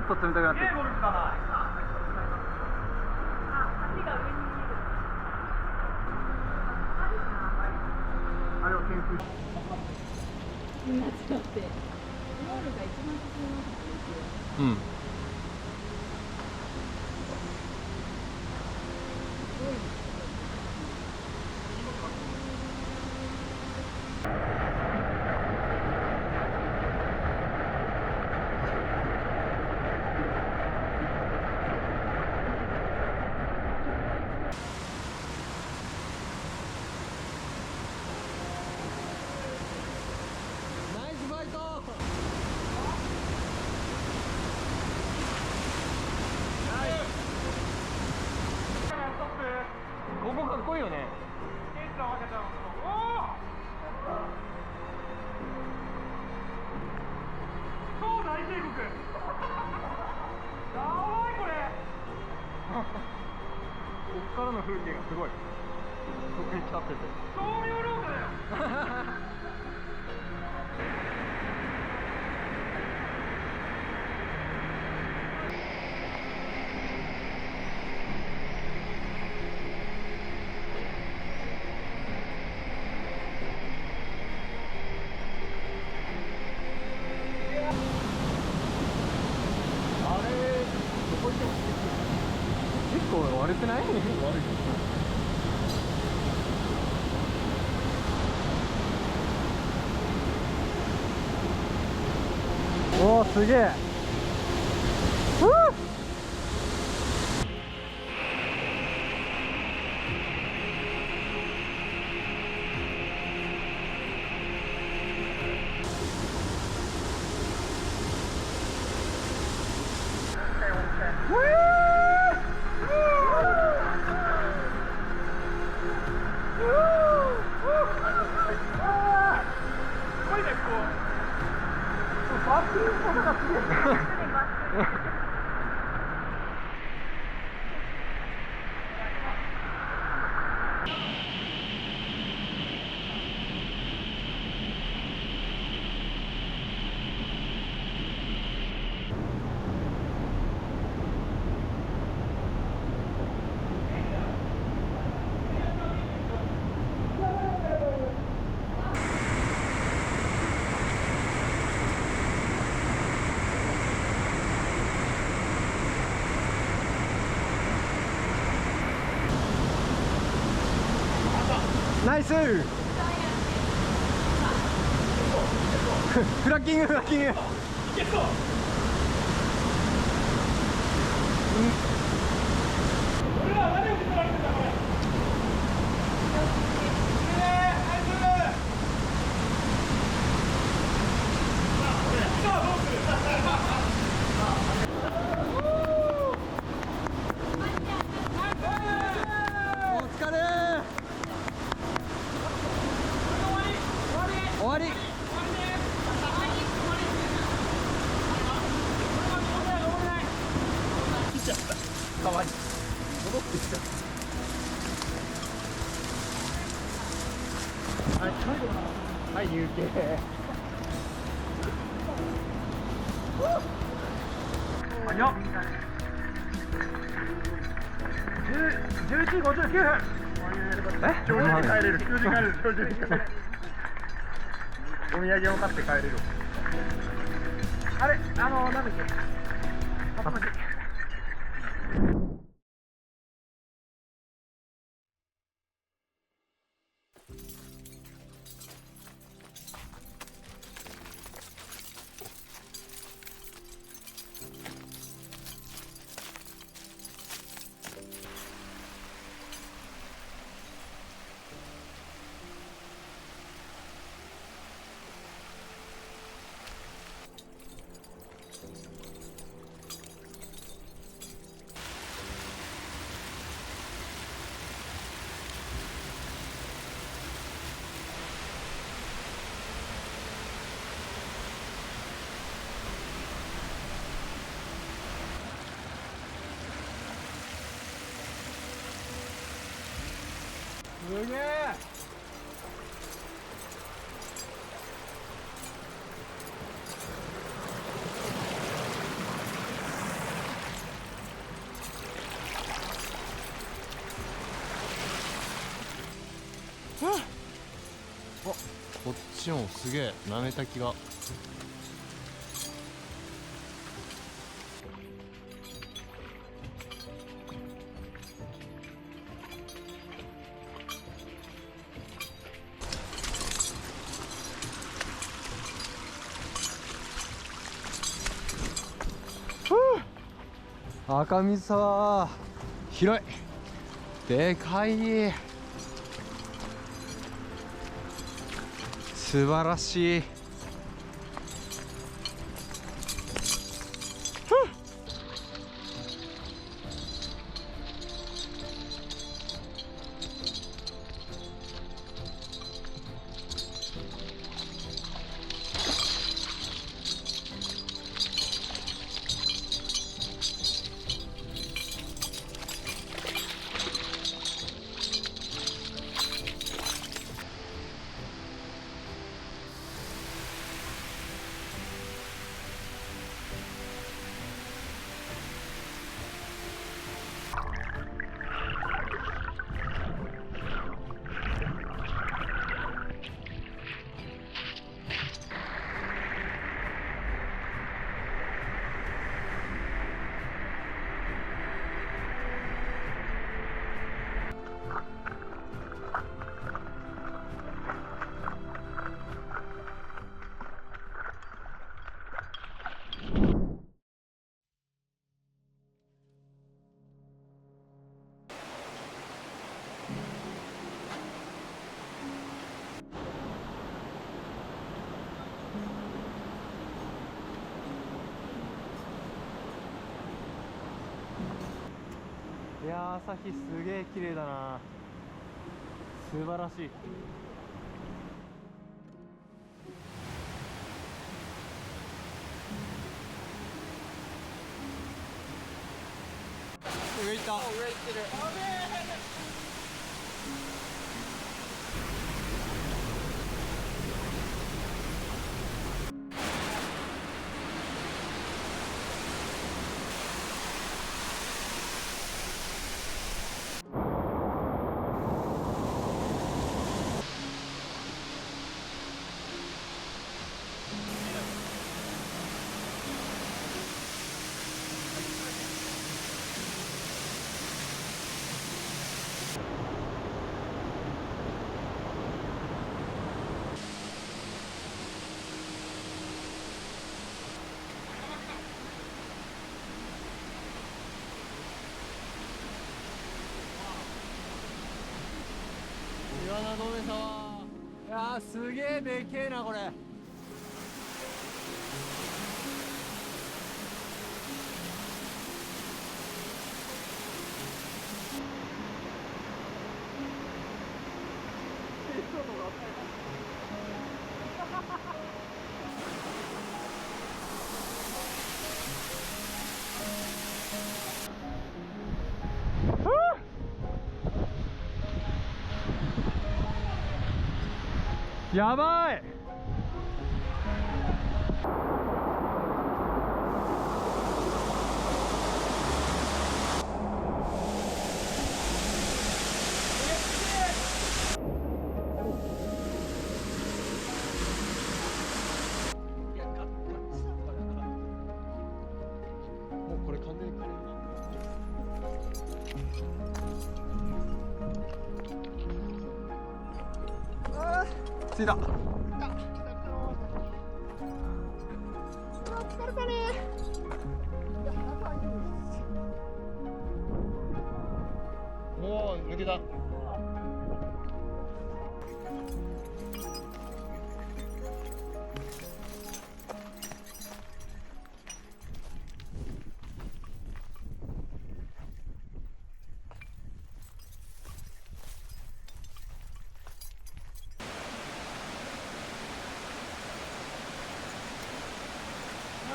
っと冷たくなってる。あれを研究してみんな使って、モールが一番進みますですよ。うん。ナイスファイト。ここかっこいいよね。超大帝国。やばいこれ。こっからの風景がすごい。ここに立ってて。巧妙廊下だよ。結構悪くない？悪い。おお、すげえ。ナイス。フラッキング、フラッキング。終わり。来ちゃった。かわいい。戻ってきちゃった。はい、最後だ。はい、入景。早っ。11時59分。え？今日中に帰れる。今日中に帰れる。今日中に帰れる。お土産を買って帰れる。あれ、なんだっけ。あ、待って。すげえ。こっちもすげえなめたきが。赤水沢広い、でかい、素晴らしい。いやー、朝日すげえ綺麗だな、素晴らしい。上行った、上行ってる。岩名止め沢、いやーすげえでけえなこれ。やばい。もうこれ完全に枯れるな。着いた。疲れたね。おお、抜けた。あ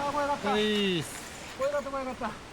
あ、これよかった。はい、これよかった、これよかった。